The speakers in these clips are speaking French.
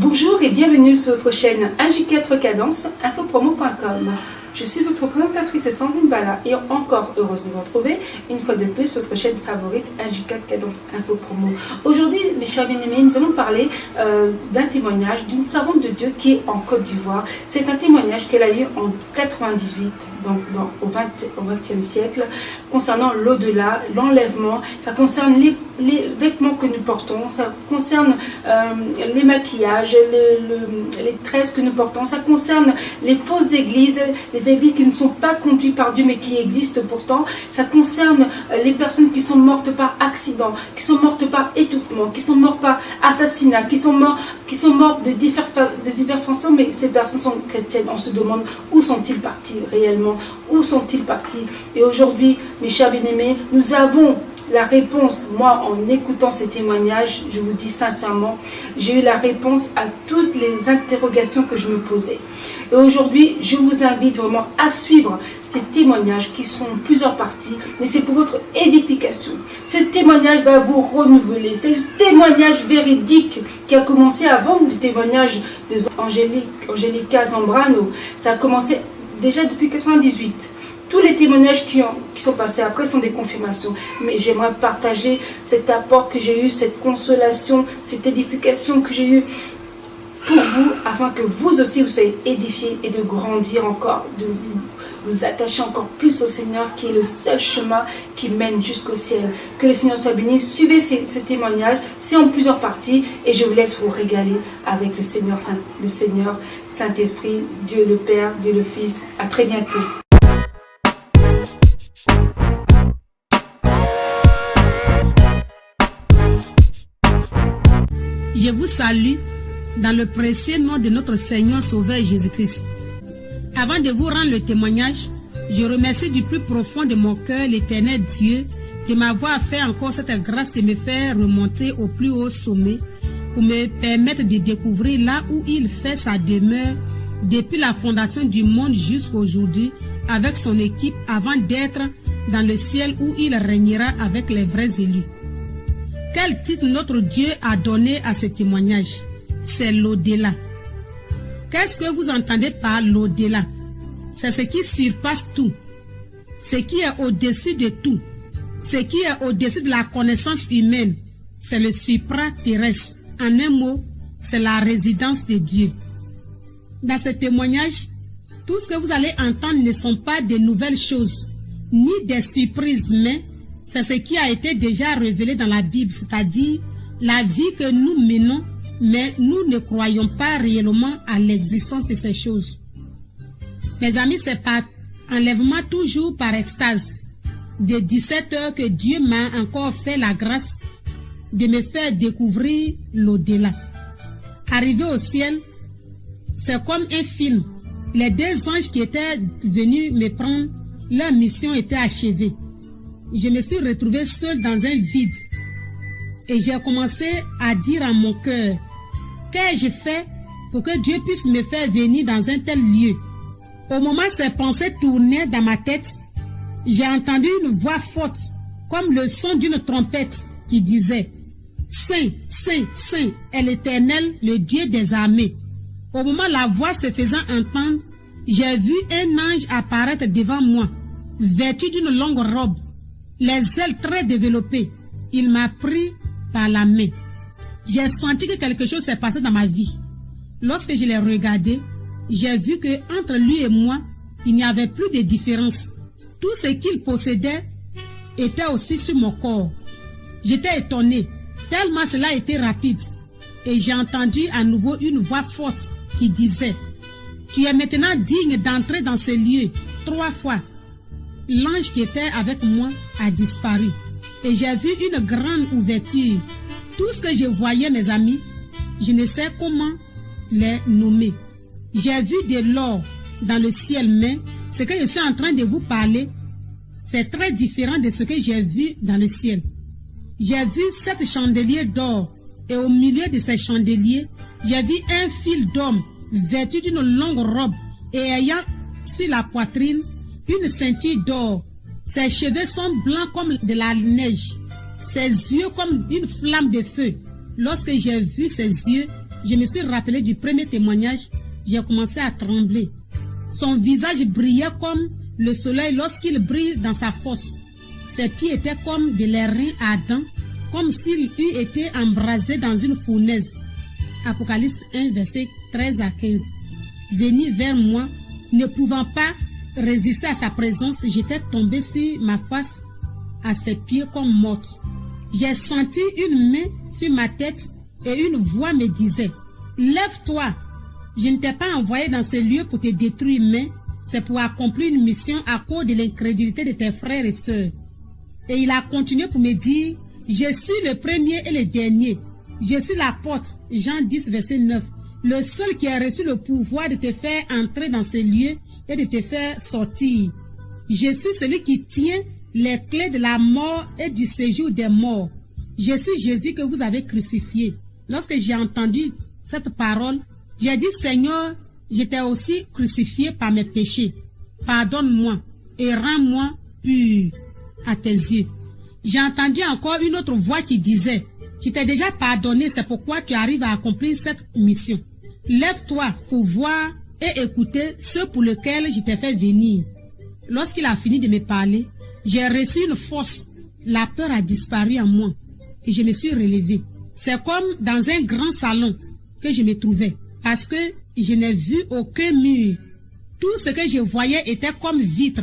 Bonjour et bienvenue sur votre chaîne AJ4 Cadence, infopromo.com. Je suis votre présentatrice Sandrine Bala et encore heureuse de vous retrouver une fois de plus sur votre chaîne favorite AJ4 Cadence Info Promo. Aujourd'hui, mes chers bien-aimés, nous allons parler d'un témoignage d'une servante de Dieu qui est en Côte d'Ivoire. C'est un témoignage qu'elle a eu en 98, donc au XXe siècle, concernant l'au-delà, l'enlèvement. Ça concerne les vêtements que nous portons, ça concerne les maquillages, les tresses que nous portons, ça concerne les fausses églises, les églises qui ne sont pas conduites par Dieu mais qui existent pourtant. Ça concerne les personnes qui sont mortes par accident, qui sont mortes par étouffement, qui sont mortes par assassinat, qui sont mortes de diverses façons, mais ces personnes sont chrétiennes. On se demande où sont-ils partis réellement, où sont-ils partis. Et aujourd'hui, mes chers bien-aimés, nous avons la réponse. Moi, en écoutant ces témoignages, je vous dis sincèrement, j'ai eu la réponse à toutes les interrogations que je me posais. Et aujourd'hui, je vous invite vraiment à suivre ces témoignages qui seront en plusieurs parties, mais c'est pour votre édification. Ce témoignage va vous renouveler. C'est le témoignage véridique qui a commencé avant le témoignage de Angelica Zambrano. Ça a commencé déjà depuis 98. Tous les témoignages qui sont passés après sont des confirmations. Mais j'aimerais partager cet apport que j'ai eu, cette consolation, cette édification que j'ai eue pour vous, afin que vous aussi vous soyez édifiés et de grandir encore, de vous attacher encore plus au Seigneur, qui est le seul chemin qui mène jusqu'au ciel. Que le Seigneur soit béni. Suivez ce témoignage, c'est en plusieurs parties, et je vous laisse vous régaler avec le Seigneur Saint-Esprit, Dieu le Père, Dieu le Fils. À très bientôt. Je vous salue dans le précieux nom de notre Seigneur Sauveur Jésus-Christ. Avant de vous rendre le témoignage, je remercie du plus profond de mon cœur l'Éternel Dieu de m'avoir fait encore cette grâce de me faire remonter au plus haut sommet pour me permettre de découvrir là où il fait sa demeure depuis la fondation du monde jusqu'à aujourd'hui avec son équipe avant d'être dans le ciel où il régnera avec les vrais élus. Quel titre notre Dieu a donné à ce témoignage? C'est l'au-delà. Qu'est-ce que vous entendez par l'au-delà? C'est ce qui surpasse tout, ce qui est au-dessus de tout, ce qui est au-dessus de la connaissance humaine. C'est le supra-terrestre. En un mot, c'est la résidence de Dieu. Dans ce témoignage, tout ce que vous allez entendre ne sont pas de nouvelles choses, ni des surprises, mais c'est ce qui a été déjà révélé dans la Bible, c'est-à-dire la vie que nous menons, mais nous ne croyons pas réellement à l'existence de ces choses. Mes amis, c'est par enlèvement, toujours par extase, de 17 heures que Dieu m'a encore fait la grâce de me faire découvrir l'au-delà. Arrivé au ciel, c'est comme un film. Les deux anges qui étaient venus me prendre, leur mission était achevée. Je me suis retrouvée seule dans un vide. Et j'ai commencé à dire à mon cœur, qu'ai-je fait pour que Dieu puisse me faire venir dans un tel lieu? Au moment où ces pensées tournaient dans ma tête, j'ai entendu une voix forte, comme le son d'une trompette, qui disait, « Saint, Saint, Saint est l'Éternel, le Dieu des armées. » Au moment où la voix se faisant entendre, j'ai vu un ange apparaître devant moi, vêtu d'une longue robe, les ailes très développées. Il m'a pris par la main. J'ai senti que quelque chose s'est passé dans ma vie. Lorsque je l'ai regardé, j'ai vu que entre lui et moi, il n'y avait plus de différence. Tout ce qu'il possédait était aussi sur mon corps. J'étais étonné, tellement cela était rapide. Et j'ai entendu à nouveau une voix forte qui disait, « Tu es maintenant digne d'entrer dans ce lieu 3 fois. » L'ange qui était avec moi a disparu. Et j'ai vu une grande ouverture. Tout ce que je voyais, mes amis, je ne sais comment les nommer. J'ai vu de l'or dans le ciel, mais ce que je suis en train de vous parler, C'est très différent de ce que j'ai vu dans le ciel. J'ai vu 7 chandeliers d'or et au milieu de ces chandeliers, j'ai vu un fil d'homme vêtu d'une longue robe et ayant sur la poitrine une ceinture d'or. Ses cheveux sont blancs comme de la neige, ses yeux comme une flamme de feu. Lorsque j'ai vu ses yeux, je me suis rappelé du premier témoignage, j'ai commencé à trembler. Son visage brillait comme le soleil lorsqu'il brille dans sa fosse. Ses pieds étaient comme de l'airain ardent, comme s'il eût été embrasé dans une fournaise. Apocalypse 1, verset 13 à 15. Venu vers moi, ne pouvant pas résister à sa présence, j'étais tombée sur ma face à ses pieds comme morte. J'ai senti une main sur ma tête et une voix me disait, « Lève-toi, je ne t'ai pas envoyé dans ce lieu pour te détruire, mais c'est pour accomplir une mission à cause de l'incrédulité de tes frères et sœurs. » Et il a continué pour me dire, « Je suis le premier et le dernier. Je suis la porte. » Jean 10, verset 9. Le seul qui a reçu le pouvoir de te faire entrer dans ce lieu et de te faire sortir. Je suis celui qui tient les clés de la mort et du séjour des morts. Je suis Jésus que vous avez crucifié. Lorsque j'ai entendu cette parole, j'ai dit, Seigneur, j'étais aussi crucifié par mes péchés. Pardonne-moi et rends-moi pur à tes yeux. J'ai entendu encore une autre voix qui disait, je t'ai déjà pardonné, c'est pourquoi tu arrives à accomplir cette mission. Lève-toi pour voir et écouter ce pour lequel je t'ai fait venir. Lorsqu'il a fini de me parler, j'ai reçu une force. La peur a disparu en moi et je me suis relevée. C'est comme dans un grand salon que je me trouvais parce que je n'ai vu aucun mur. Tout ce que je voyais était comme vitre,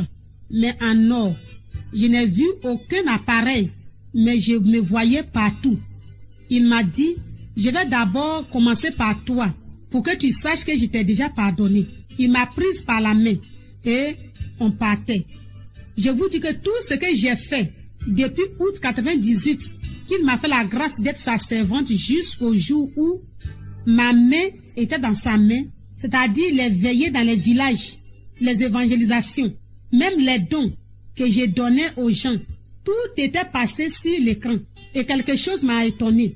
mais en or. Je n'ai vu aucun appareil, mais je me voyais partout. Il m'a dit, je vais d'abord commencer par toi, pour que tu saches que je t'ai déjà pardonné. Il m'a prise par la main et on partait. Je vous dis que tout ce que j'ai fait depuis août 98, qu'il m'a fait la grâce d'être sa servante jusqu'au jour où ma main était dans sa main, c'est-à-dire les veillées dans les villages, les évangélisations, même les dons que j'ai donnés aux gens, tout était passé sur l'écran et quelque chose m'a étonné.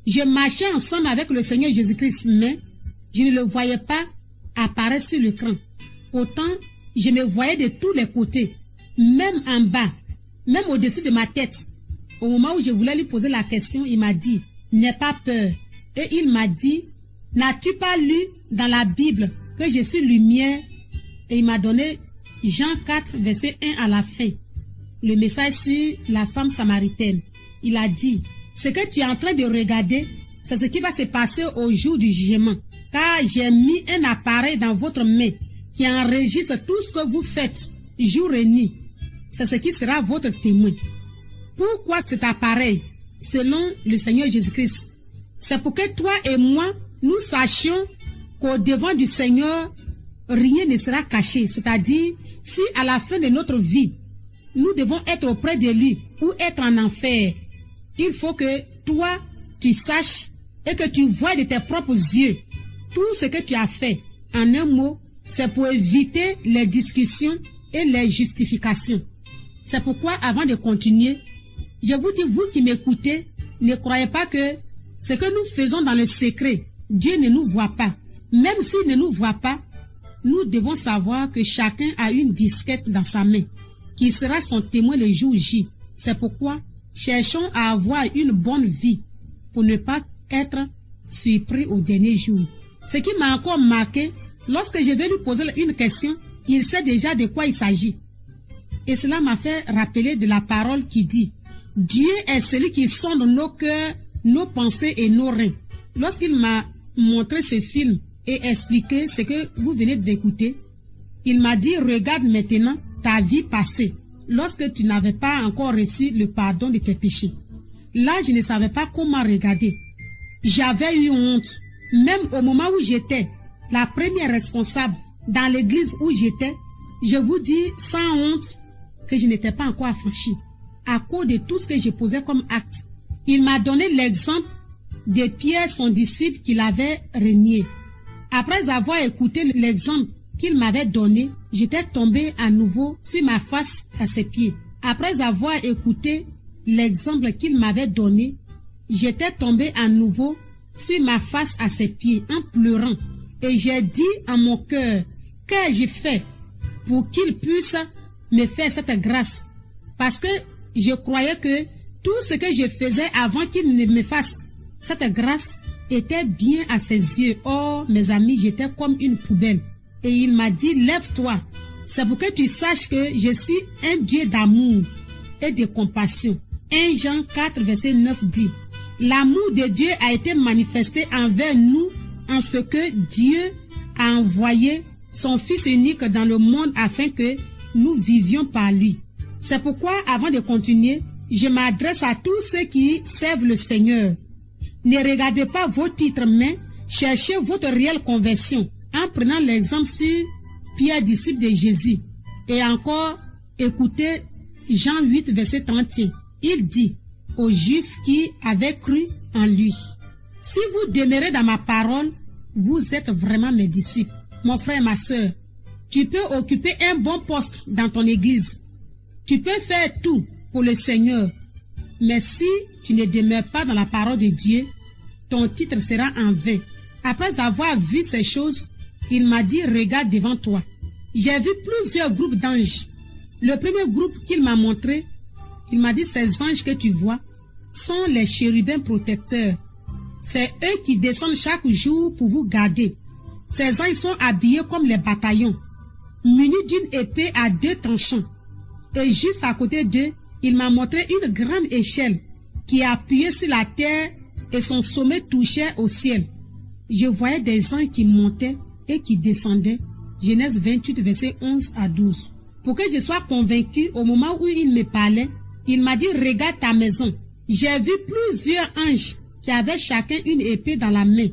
Je marchais ensemble avec le Seigneur Jésus-Christ, mais je ne le voyais pas apparaître sur l'écran. Pourtant, je me voyais de tous les côtés, même en bas, même au-dessus de ma tête. Au moment où je voulais lui poser la question, il m'a dit, n'aie pas peur. Et il m'a dit, n'as-tu pas lu dans la Bible que je suis lumière? Et il m'a donné Jean 4, verset 1 à la fin. Le message sur la femme samaritaine. Il a dit, ce que tu es en train de regarder, c'est ce qui va se passer au jour du jugement. Car j'ai mis un appareil dans votre main qui enregistre tout ce que vous faites jour et nuit. C'est ce qui sera votre témoin. Pourquoi cet appareil? Selon le Seigneur Jésus-Christ. C'est pour que toi et moi, nous sachions qu'au devant du Seigneur, rien ne sera caché. C'est-à-dire, si à la fin de notre vie, nous devons être auprès de lui ou être en enfer, il faut que toi, tu saches et que tu vois de tes propres yeux tout ce que tu as fait. En un mot, c'est pour éviter les discussions et les justifications. C'est pourquoi, avant de continuer, je vous dis, vous qui m'écoutez, ne croyez pas que ce que nous faisons dans le secret, Dieu ne nous voit pas. Même s'il ne nous voit pas, nous devons savoir que chacun a une disquette dans sa main, qui sera son témoin le jour J. C'est pourquoi, cherchons à avoir une bonne vie, pour ne pas être surpris au dernier jour. Ce qui m'a encore marqué, lorsque je vais lui poser une question, il sait déjà de quoi il s'agit. Et cela m'a fait rappeler de la parole qui dit, Dieu est celui qui sonde nos cœurs, nos pensées et nos reins. Lorsqu'il m'a montré ce film et expliqué ce que vous venez d'écouter, il m'a dit, regarde maintenant ta vie passée, lorsque tu n'avais pas encore reçu le pardon de tes péchés. Là, je ne savais pas comment regarder. J'avais eu honte. Même au moment où j'étais la première responsable dans l'église où j'étais, je vous dis sans honte que je n'étais pas encore affranchie à cause de tout ce que je posais comme acte. Il m'a donné l'exemple de Pierre, son disciple, qu'il avait renié. Après avoir écouté l'exemple qu'il m'avait donné, j'étais tombée à nouveau sur ma face à ses pieds. Après avoir écouté l'exemple qu'il m'avait donné, j'étais tombée à nouveau sur ma face à ses pieds en pleurant. Et j'ai dit en mon cœur, qu'ai-je fait pour qu'il puisse me faire cette grâce? Parce que je croyais que tout ce que je faisais avant qu'il ne me fasse cette grâce était bien à ses yeux. Oh, mes amis, j'étais comme une poubelle. Et il m'a dit, lève-toi. C'est pour que tu saches que je suis un Dieu d'amour et de compassion. 1 Jean 4, verset 9 dit, l'amour de Dieu a été manifesté envers nous en ce que Dieu a envoyé son Fils unique dans le monde afin que nous vivions par lui. C'est pourquoi, avant de continuer, je m'adresse à tous ceux qui servent le Seigneur. Ne regardez pas vos titres, mais cherchez votre réelle conversion en prenant l'exemple sur Pierre, disciple de Jésus. Et encore, écoutez Jean 8, verset 31. Il dit aux Juifs qui avaient cru en lui, si vous demeurez dans ma parole, vous êtes vraiment mes disciples. Mon frère, ma soeur, tu peux occuper un bon poste dans ton église. Tu peux faire tout pour le Seigneur. Mais si tu ne demeures pas dans la parole de Dieu, ton titre sera en vain. Après avoir vu ces choses, il m'a dit, regarde devant toi. J'ai vu plusieurs groupes d'anges. Le premier groupe qu'il m'a montré, il m'a dit, ces anges que tu vois sont les chérubins protecteurs. C'est eux qui descendent chaque jour pour vous garder. Ces anges sont habillés comme les bataillons, munis d'une épée à 2 tranchants. Et juste à côté d'eux, il m'a montré une grande échelle qui est appuyée sur la terre et son sommet touchait au ciel. Je voyais des anges qui montaient et qui descendaient. Genèse 28, verset 11 à 12. Pour que je sois convaincu, au moment où il me parlait, il m'a dit, regarde ta maison. J'ai vu plusieurs anges qui avaient chacun une épée dans la main,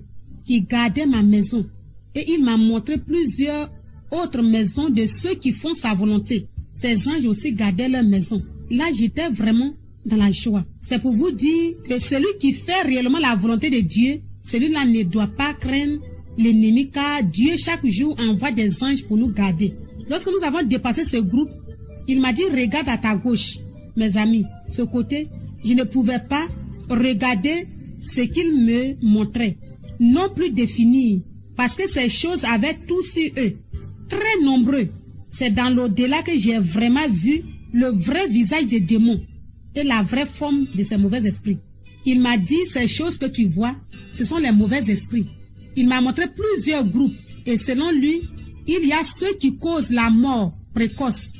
qui gardaient ma maison. Et il m'a montré plusieurs autres maisons de ceux qui font sa volonté. Ces anges aussi gardaient leur maison. Là, j'étais vraiment dans la joie. C'est pour vous dire que celui qui fait réellement la volonté de Dieu, celui-là ne doit pas craindre l'ennemi, car Dieu chaque jour envoie des anges pour nous garder. Lorsque nous avons dépassé ce groupe, il m'a dit, regarde à ta gauche. Mes amis, ce côté, je ne pouvais pas regarder ce qu'il me montrait, non plus définir, parce que ces choses avaient tout sur eux, très nombreux. C'est dans l'au-delà que j'ai vraiment vu le vrai visage des démons et la vraie forme de ces mauvais esprits. Il m'a dit, ces choses que tu vois, ce sont les mauvais esprits. Il m'a montré plusieurs groupes et selon lui, il y a ceux qui causent la mort précoce,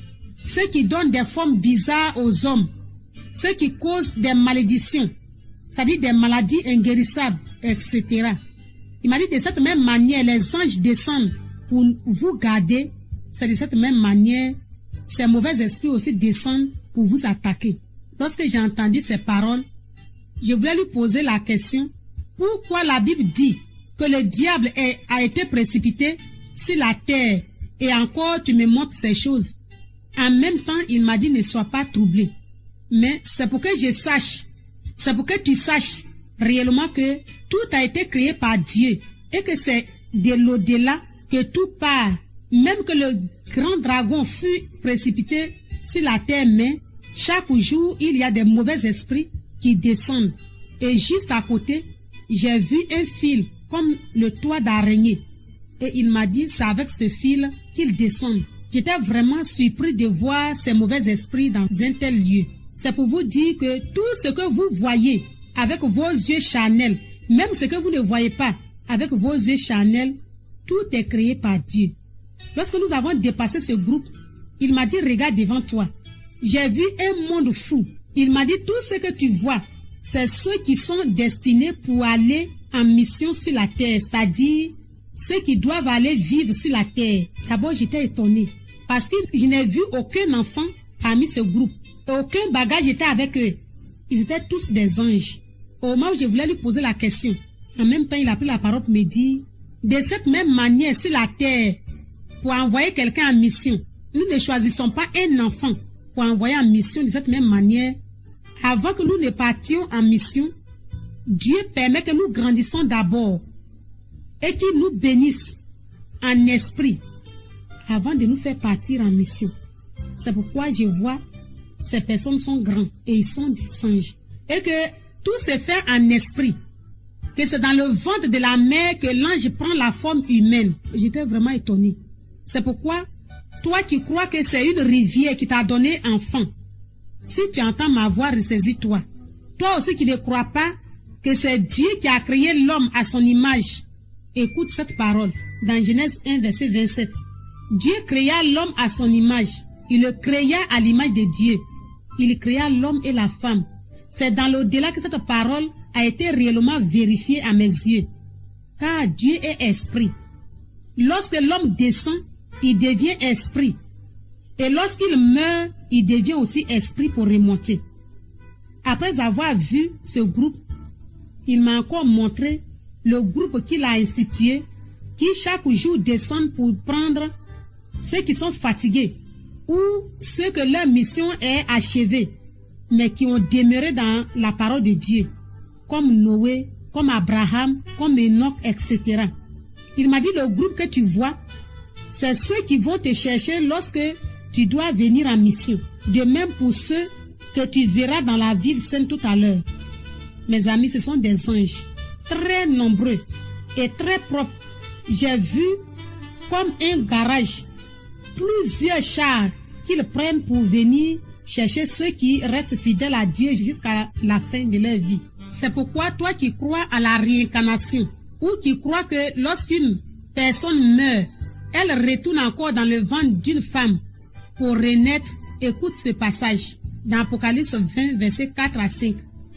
ceux qui donnent des formes bizarres aux hommes, ceux qui causent des malédictions, c'est-à-dire des maladies inguérissables, etc. Il m'a dit, de cette même manière, les anges descendent pour vous garder. C'est de cette même manière, ces mauvais esprits aussi descendent pour vous attaquer. Lorsque j'ai entendu ces paroles, je voulais lui poser la question, pourquoi la Bible dit que le diable a été précipité sur la terre et encore tu me montres ces choses? En même temps, il m'a dit, ne sois pas troublé. Mais c'est pour que je sache, c'est pour que tu saches réellement que tout a été créé par Dieu et que c'est de l'au-delà que tout part. Même que le grand dragon fut précipité sur la terre, mais chaque jour, il y a des mauvais esprits qui descendent. Et juste à côté, j'ai vu un fil comme le toit d'araignée. Et il m'a dit, c'est avec ce fil qu'il descend. J'étais vraiment surpris de voir ces mauvais esprits dans un tel lieu. C'est pour vous dire que tout ce que vous voyez avec vos yeux charnels, même ce que vous ne voyez pas avec vos yeux charnels, tout est créé par Dieu. Lorsque nous avons dépassé ce groupe, il m'a dit, regarde devant toi. J'ai vu un monde fou. Il m'a dit, tout ce que tu vois, c'est ceux qui sont destinés pour aller en mission sur la terre, c'est-à-dire ceux qui doivent aller vivre sur la terre. D'abord, j'étais étonné parce que je n'ai vu aucun enfant parmi ce groupe. Aucun bagage était avec eux. Ils étaient tous des anges. Au moment où je voulais lui poser la question, en même temps, il a pris la parole pour me dire, de cette même manière sur la terre, pour envoyer quelqu'un en mission, nous ne choisissons pas un enfant pour envoyer en mission de cette même manière. Avant que nous ne partions en mission, Dieu permet que nous grandissons d'abord et qu'il nous bénisse en esprit avant de nous faire partir en mission. C'est pourquoi je vois ces personnes sont grands et ils sont des singes. Et que tout se fait en esprit. Que c'est dans le ventre de la mère que l'ange prend la forme humaine. J'étais vraiment étonnée. C'est pourquoi, toi qui crois que c'est une rivière qui t'a donné enfant, si tu entends ma voix, ressaisis-toi. Toi aussi qui ne crois pas que c'est Dieu qui a créé l'homme à son image, écoute cette parole dans Genèse 1, verset 27. Dieu créa l'homme à son image. Il le créa à l'image de Dieu. Il créa l'homme et la femme. C'est dans l'au-delà que cette parole a été réellement vérifiée à mes yeux. Car Dieu est esprit. Lorsque l'homme descend, il devient esprit. Et lorsqu'il meurt, il devient aussi esprit pour remonter. Après avoir vu ce groupe, il m'a encore montré le groupe qu'il a institué, qui chaque jour descendent pour prendre ceux qui sont fatigués ou ceux que leur mission est achevée, mais qui ont demeuré dans la parole de Dieu, comme Noé, comme Abraham, comme Enoch, etc. Il m'a dit, le groupe que tu vois, c'est ceux qui vont te chercher lorsque tu dois venir en mission. De même pour ceux que tu verras dans la ville sainte tout à l'heure. Mes amis, ce sont des anges, très nombreux et très propres. J'ai vu comme un garage, plusieurs chars qu'ils prennent pour venir chercher ceux qui restent fidèles à Dieu jusqu'à la fin de leur vie. C'est pourquoi toi qui crois à la réincarnation ou qui crois que lorsqu'une personne meurt, elle retourne encore dans le ventre d'une femme pour renaître, écoute ce passage dans Apocalypse 20, versets 4 à 5.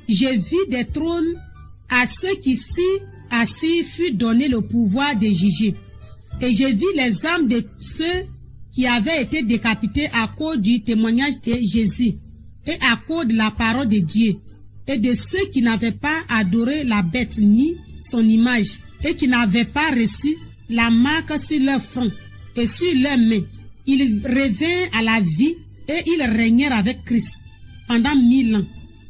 J'ai vu des trônes à ceux qui s'y assis fut donné le pouvoir de juger. Et j'ai vu les âmes de ceux qui avaient été décapités à cause du témoignage de Jésus et à cause de la parole de Dieu, et de ceux qui n'avaient pas adoré la bête ni son image, et qui n'avaient pas reçu la marque sur leur front et sur leurs mains. Ils revinrent à la vie et ils régnèrent avec Christ pendant 1000 ans.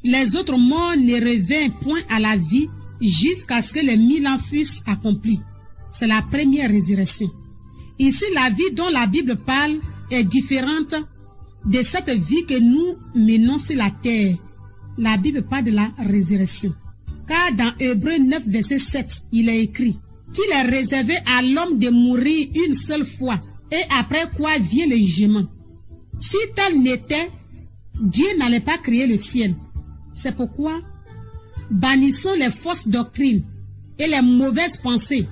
Les autres morts ne revinrent point à la vie jusqu'à ce que les 1000 ans fussent accomplis. C'est la première résurrection. Ici, la vie dont la Bible parle est différente de cette vie que nous menons sur la terre. La Bible parle de la résurrection. Car dans Hébreux 9, verset 7, il est écrit qu'il est réservé à l'homme de mourir une seule fois, et après quoi vient le jugement. Si tel n'était, Dieu n'allait pas créer le ciel. C'est pourquoi bannissons les fausses doctrines et les mauvaises pensées.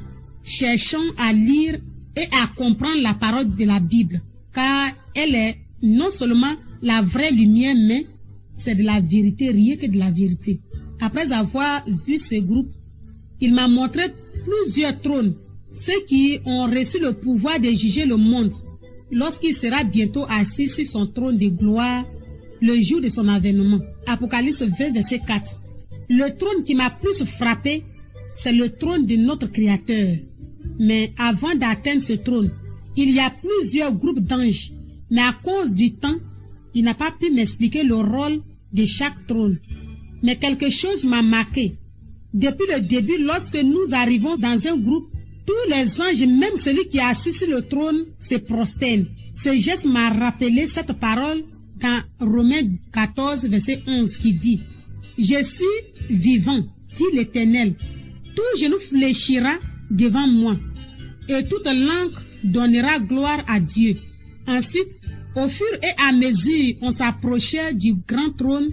Cherchons à lire et à comprendre la parole de la Bible, car elle est non seulement la vraie lumière, mais c'est de la vérité, rien que de la vérité. Après avoir vu ce groupe, il m'a montré plusieurs trônes, ceux qui ont reçu le pouvoir de juger le monde, lorsqu'il sera bientôt assis sur son trône de gloire, le jour de son avènement. Apocalypse 20, verset 4. Le trône qui m'a plus frappé, c'est le trône de notre Créateur. Mais avant d'atteindre ce trône, il y a plusieurs groupes d'anges. Mais à cause du temps, il n'a pas pu m'expliquer le rôle de chaque trône. Mais quelque chose m'a marqué. Depuis le début, lorsque nous arrivons dans un groupe, tous les anges, même celui qui est assis sur le trône, se prosternent. Ce geste m'a rappelé cette parole dans Romains 14, verset 11, qui dit « Je suis vivant, dit l'Éternel. Tout genou fléchira devant moi, et toute langue donnera gloire à Dieu. » Ensuite, au fur et à mesure on s'approchait du grand trône,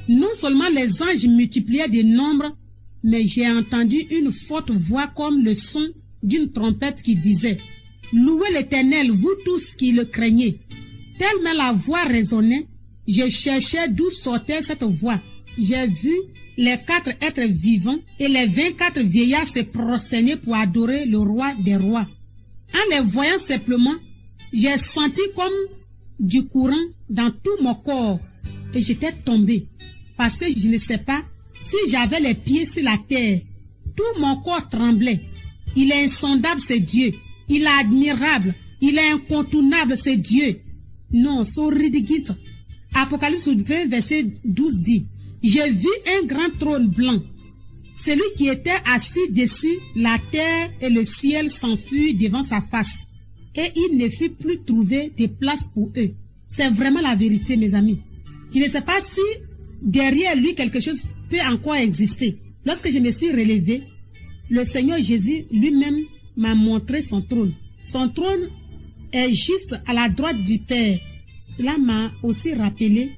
non seulement les anges multipliaient de nombre, mais j'ai entendu une forte voix comme le son d'une trompette qui disait « Louez l'Éternel, vous tous qui le craignez. » Tellement la voix résonnait, je cherchais d'où sortait cette voix. J'ai vu les 4 êtres vivants et les 24 vieillards se prosterner pour adorer le roi des rois. En les voyant simplement, j'ai senti comme du courant dans tout mon corps et j'étais tombé parce que je ne sais pas si j'avais les pieds sur la terre. Tout mon corps tremblait. Il est insondable, c'est Dieu. Il est admirable. Il est incontournable, c'est Dieu. Non, so ridigit. Apocalypse 20, verset 12 dit « J'ai vu un grand trône blanc. Celui qui était assis dessus, la terre et le ciel s'enfuirent devant sa face. Et il ne fut plus trouvé de place pour eux. » C'est vraiment la vérité, mes amis. Je ne sais pas si derrière lui quelque chose peut encore exister. Lorsque je me suis relevée, le Seigneur Jésus lui-même m'a montré son trône. Son trône est juste à la droite du Père. Cela m'a aussi rappelé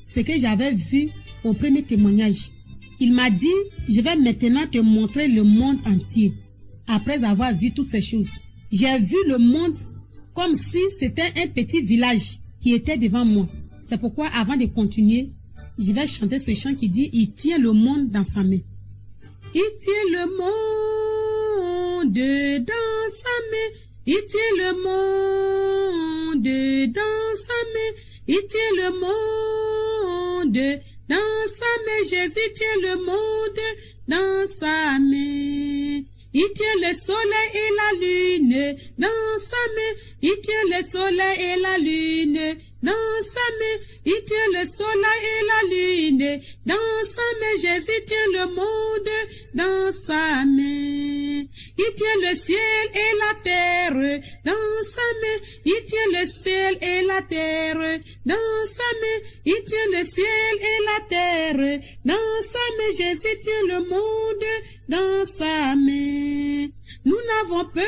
ce que j'avais vu au premier témoignage. Il m'a dit, je vais maintenant te montrer le monde entier. Après avoir vu toutes ces choses, j'ai vu le monde comme si c'était un petit village qui était devant moi. C'est pourquoi, avant de continuer, je vais chanter ce chant qui dit, il tient le monde dans sa main. Il tient le monde dans sa main. Il tient le monde dans sa main. Il tient le monde dans sa main. Jésus tient le monde dans sa main. Il tient le soleil et la lune dans sa main. Il tient le soleil et la lune dans sa main. Il tient le soleil et la lune dans sa main. Jésus tient le monde dans sa main. Il tient le ciel et la terre dans sa main. Il tient le ciel et la terre dans sa main. Il tient le ciel et la terre dans sa main. Jésus tient le monde dans sa main. Nous n'avons peur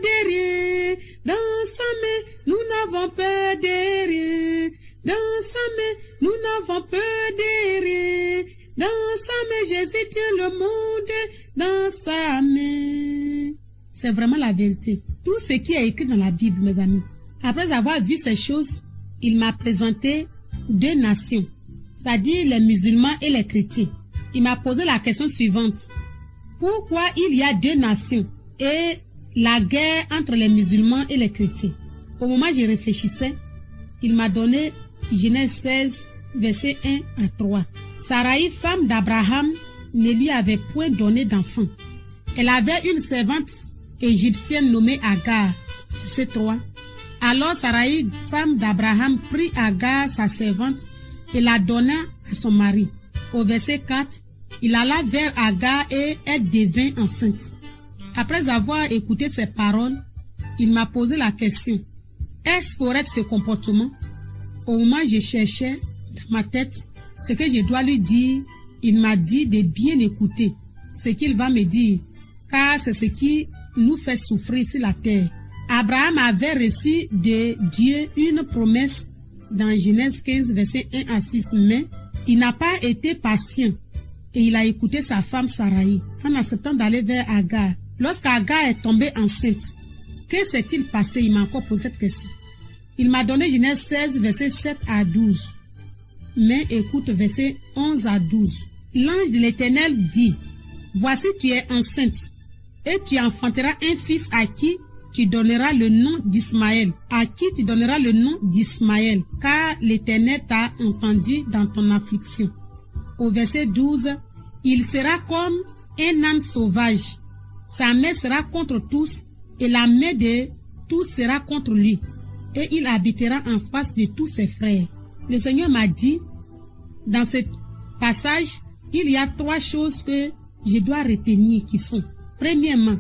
de rien dans sa main. Nous n'avons peur de rien dans sa main. Nous n'avons peur de rien dans sa main. Jésus tient le monde dans sa main. C'est vraiment la vérité. Tout ce qui est écrit dans la Bible, mes amis. Après avoir vu ces choses, il m'a présenté deux nations, c'est-à-dire les musulmans et les chrétiens. Il m'a posé la question suivante. Pourquoi il y a deux nations et la guerre entre les musulmans et les chrétiens? Au moment où je réfléchissais, il m'a donné Genèse 16, versets 1 à 3. Sarai, femme d'Abraham, ne lui avait point donné d'enfant. Elle avait une servante égyptienne nommée Agar. Verset 3. Alors Sarai, femme d'Abraham, prit Agar, sa servante, et la donna à son mari. Au verset 4, il alla vers Agar et elle devint enceinte. Après avoir écouté ces paroles, il m'a posé la question. Est-ce correct ce comportement? Au moment où je cherchais dans ma tête ce que je dois lui dire, il m'a dit de bien écouter ce qu'il va me dire, car c'est ce qui nous fait souffrir sur la terre. Abraham avait reçu de Dieu une promesse dans Genèse 15, verset 1 à 6, mais il n'a pas été patient et il a écouté sa femme Sarai en acceptant d'aller vers Agar. Lorsqu'Agar est tombée enceinte, que s'est-il passé? Il m'a encore posé cette question. Il m'a donné Genèse 16, verset 7 à 12. Mais écoute, verset 11 à 12. L'ange de l'Éternel dit, voici tu es enceinte, et tu enfanteras un fils à qui tu donneras le nom d'Ismaël. À qui tu donneras le nom d'Ismaël, car l'Éternel t'a entendu dans ton affliction. Au verset 12, il sera comme un âne sauvage. Sa main sera contre tous, et la main de tous sera contre lui. Et il habitera en face de tous ses frères. Le Seigneur m'a dit, dans ce passage, il y a trois choses que je dois retenir qui sont, premièrement,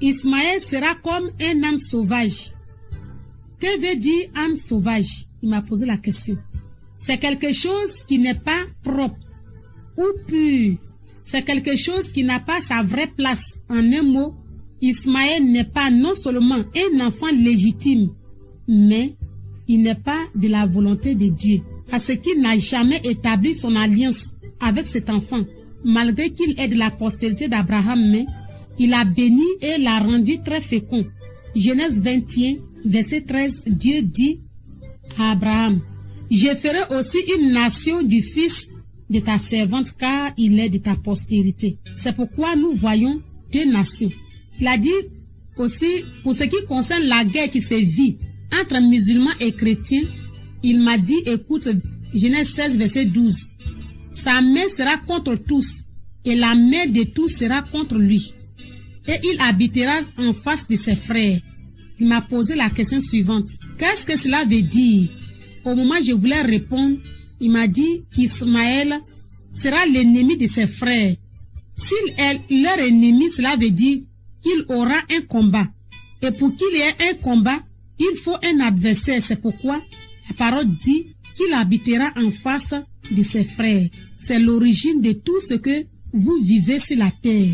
Ismaël sera comme un âne sauvage. Que veut dire âne sauvage? Il m'a posé la question. C'est quelque chose qui n'est pas propre ou pur. C'est quelque chose qui n'a pas sa vraie place. En un mot, Ismaël n'est pas non seulement un enfant légitime, mais il n'est pas de la volonté de Dieu, parce qu'il n'a jamais établi son alliance avec cet enfant, malgré qu'il est de la postérité d'Abraham, mais il a béni et l'a rendu très fécond. Genèse 21, verset 13, Dieu dit à Abraham, je ferai aussi une nation du fils de ta servante, car il est de ta postérité. C'est pourquoi nous voyons deux nations. Il a dit aussi, pour ce qui concerne la guerre qui se vit entre musulmans et chrétiens, il m'a dit, écoute, Genèse 16, verset 12, sa main sera contre tous, et la main de tous sera contre lui. Et il habitera en face de ses frères. Il m'a posé la question suivante. Qu'est-ce que cela veut dire? Au moment où je voulais répondre, il m'a dit qu'Ismaël sera l'ennemi de ses frères. S'il est leur ennemi, cela veut dire qu'il aura un combat. Et pour qu'il y ait un combat, il faut un adversaire. C'est pourquoi la parole dit qu'il habitera en face de ses frères. C'est l'origine de tout ce que vous vivez sur la terre.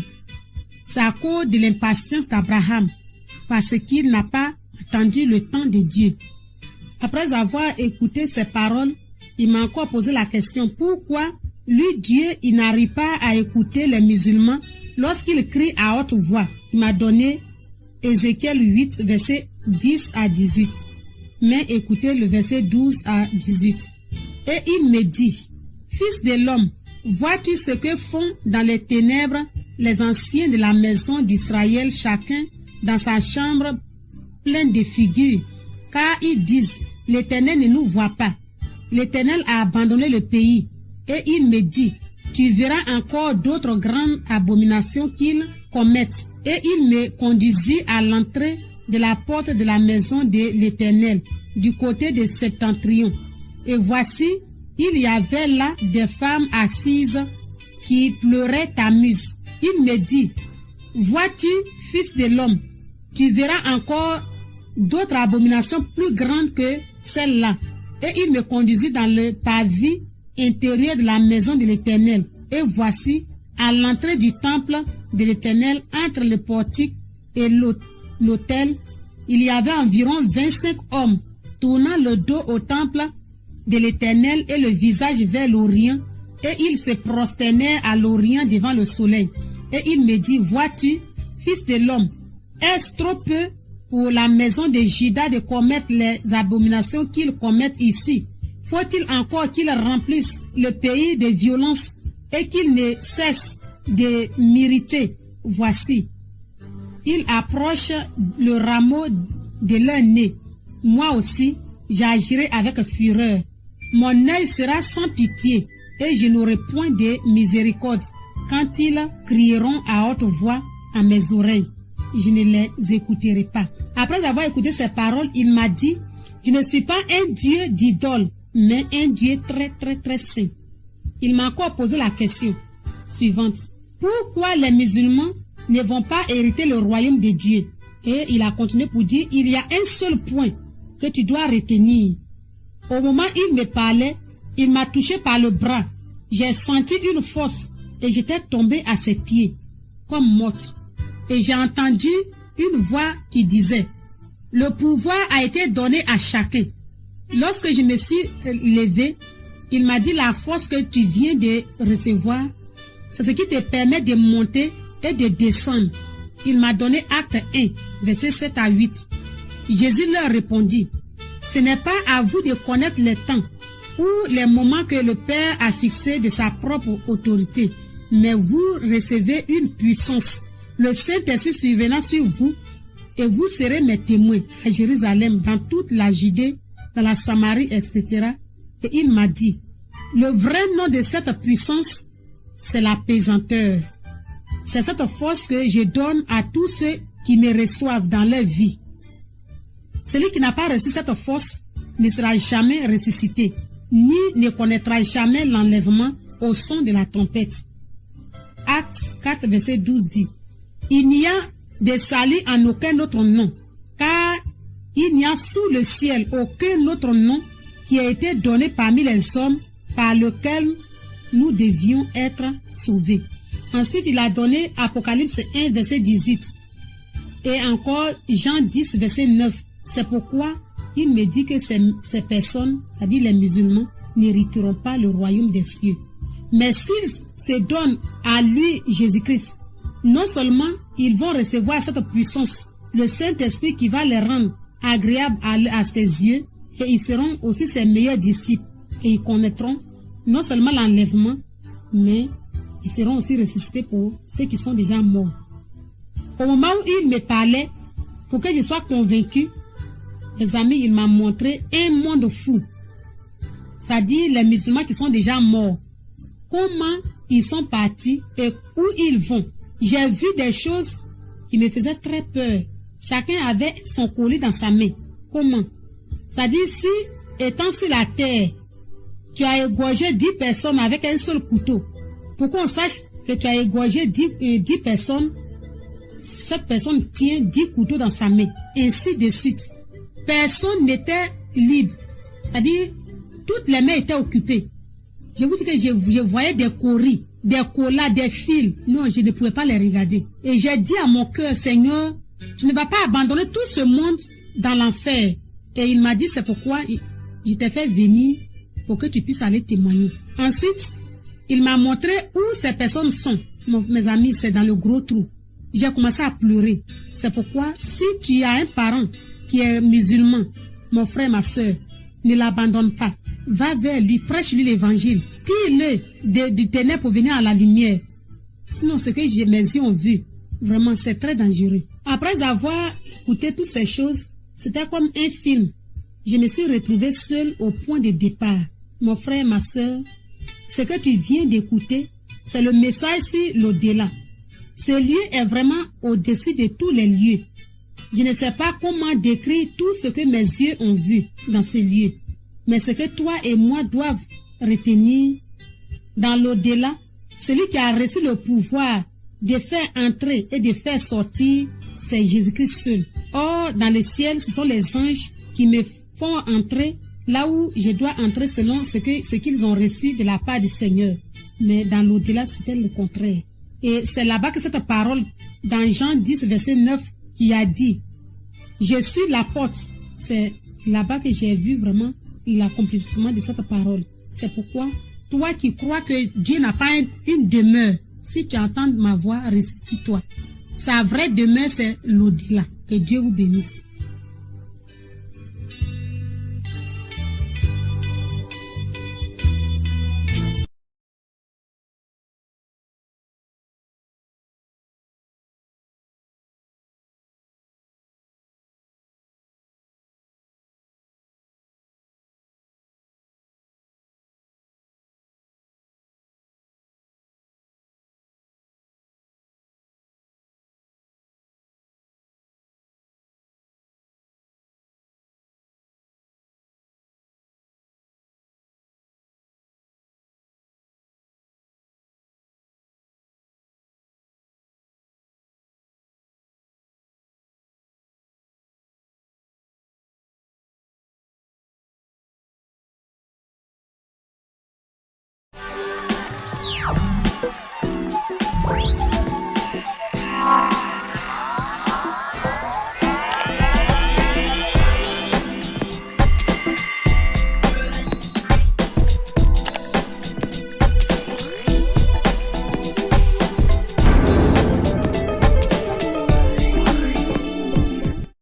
C'est à cause de l'impatience d'Abraham, parce qu'il n'a pas attendu le temps de Dieu. Après avoir écouté ces paroles, il m'a encore posé la question, pourquoi lui, Dieu, il n'arrive pas à écouter les musulmans lorsqu'ils crient à haute voix? Il m'a donné Ézéchiel 8, verset 10 à 18. Mais écoutez le verset 12 à 18. Et il me dit, fils de l'homme, vois-tu ce que font dans les ténèbres les anciens de la maison d'Israël, chacun dans sa chambre pleine de figures? Car ils disent, l'Éternel ne nous voit pas. L'Éternel a abandonné le pays. Et il me dit, tu verras encore d'autres grandes abominations qu'ils commettent. Et il me conduisit à l'entrée de la porte de la maison de l'Éternel, du côté de Septentrion. Et voici, il y avait là des femmes assises qui pleuraient Tammuz. Il me dit, vois-tu, fils de l'homme, tu verras encore d'autres abominations plus grandes que celles-là. Et il me conduisit dans le parvis intérieur de la maison de l'Éternel. Et voici, à l'entrée du temple de l'Éternel, entre le portique et l'autel, il y avait environ 25 hommes tournant le dos au temple de l'Éternel et le visage vers l'Orient, et ils se prosternèrent à l'Orient devant le soleil. Et il me dit, vois-tu, fils de l'homme, est-ce trop peu pour la maison de Juda de commettre les abominations qu'ils commettent ici? Faut-il encore qu'ils remplissent le pays de violence et qu'ils ne cessent de m'irriter? Voici, ils approchent le rameau de leur nez. Moi aussi, j'agirai avec fureur. Mon œil sera sans pitié et je n'aurai point de miséricorde quand ils crieront à haute voix à mes oreilles. Je ne les écouterai pas. Après avoir écouté ces paroles, il m'a dit, je ne suis pas un Dieu d'idole, mais un Dieu très très très saint. Il m'a encore posé la question suivante. Pourquoi les musulmans ne vont pas hériter le royaume de Dieu? Et il a continué pour dire, il y a un seul point que tu dois retenir. Au moment où il me parlait, il m'a touché par le bras. J'ai senti une force et j'étais tombée à ses pieds, comme morte. Et j'ai entendu une voix qui disait, le pouvoir a été donné à chacun. Lorsque je me suis levée, il m'a dit, la force que tu viens de recevoir, c'est ce qui te permet de monter et de descendre. Il m'a donné Acte 1, versets 7 à 8. Jésus leur répondit, ce n'est pas à vous de connaître les temps ou les moments que le Père a fixés de sa propre autorité, mais vous recevez une puissance. Le Saint-Esprit survenant sur vous, et vous serez mes témoins à Jérusalem, dans toute la Judée, dans la Samarie, etc. Et il m'a dit, le vrai nom de cette puissance, c'est la pesanteur. C'est cette force que je donne à tous ceux qui me reçoivent dans leur vie. Celui qui n'a pas reçu cette force ne sera jamais ressuscité, ni ne connaîtra jamais l'enlèvement au son de la trompette. Acte 4, verset 12 dit, il n'y a de salut en aucun autre nom, car il n'y a sous le ciel aucun autre nom qui a été donné parmi les hommes par lequel nous devions être sauvés. Ensuite, il a donné Apocalypse 1, verset 18. Et encore Jean 10, verset 9. C'est pourquoi il me dit que ces personnes, c'est-à-dire les musulmans, n'hériteront pas le royaume des cieux. Mais s'ils se donnent à lui, Jésus-Christ, non seulement ils vont recevoir cette puissance, le Saint-Esprit qui va les rendre agréables à ses yeux, et ils seront aussi ses meilleurs disciples. Et ils connaîtront non seulement l'enlèvement, mais ils seront aussi ressuscités pour ceux qui sont déjà morts. Au moment où il me parlait, pour que je sois convaincu, les amis, il m'a montré un monde fou. C'est-à-dire les musulmans qui sont déjà morts. Comment ils sont partis et où ils vont. J'ai vu des choses qui me faisaient très peur. Chacun avait son collier dans sa main. Comment? C'est-à-dire si, étant sur la terre, tu as égorgé 10 personnes avec un seul couteau, pour qu'on sache que tu as égorgé 10 personnes, cette personne tient 10 couteaux dans sa main, ainsi de suite. Personne n'était libre. C'est-à-dire, toutes les mains étaient occupées. Je vous dis que je voyais des coris, des colas, des fils. Non, je ne pouvais pas les regarder. Et j'ai dit à mon cœur, Seigneur, tu ne vas pas abandonner tout ce monde dans l'enfer. Et il m'a dit, c'est pourquoi je t'ai fait venir pour que tu puisses aller témoigner. Ensuite, il m'a montré où ces personnes sont. Mes amis, c'est dans le gros trou. J'ai commencé à pleurer. C'est pourquoi, si tu as un parent qui est musulman, mon frère, ma soeur, ne l'abandonne pas. Va vers lui, prêche-lui l'évangile. Tire-le du ténèbre pour venir à la lumière. Sinon, ce que mes yeux ont vu, vraiment, c'est très dangereux. Après avoir écouté toutes ces choses, c'était comme un film. Je me suis retrouvée seule au point de départ. Mon frère, ma soeur, ce que tu viens d'écouter, c'est le message sur l'au-delà. Ce lieu est vraiment au-dessus de tous les lieux. Je ne sais pas comment décrire tout ce que mes yeux ont vu dans ce lieu. Mais ce que toi et moi doivent retenir dans l'au-delà, celui qui a reçu le pouvoir de faire entrer et de faire sortir, c'est Jésus-Christ seul. Or, dans le ciel, ce sont les anges qui me font entrer là où je dois entrer selon ce qu'ils ont reçu de la part du Seigneur. Mais dans l'au-delà, c'était le contraire. Et c'est là-bas que cette parole, dans Jean 10, verset 9, qui a dit, je suis la porte. C'est là-bas que j'ai vu vraiment l'accomplissement de cette parole. C'est pourquoi, toi qui crois que Dieu n'a pas une demeure, si tu entends ma voix, ressaisis-toi. Sa vraie demeure, c'est l'au-delà. Que Dieu vous bénisse.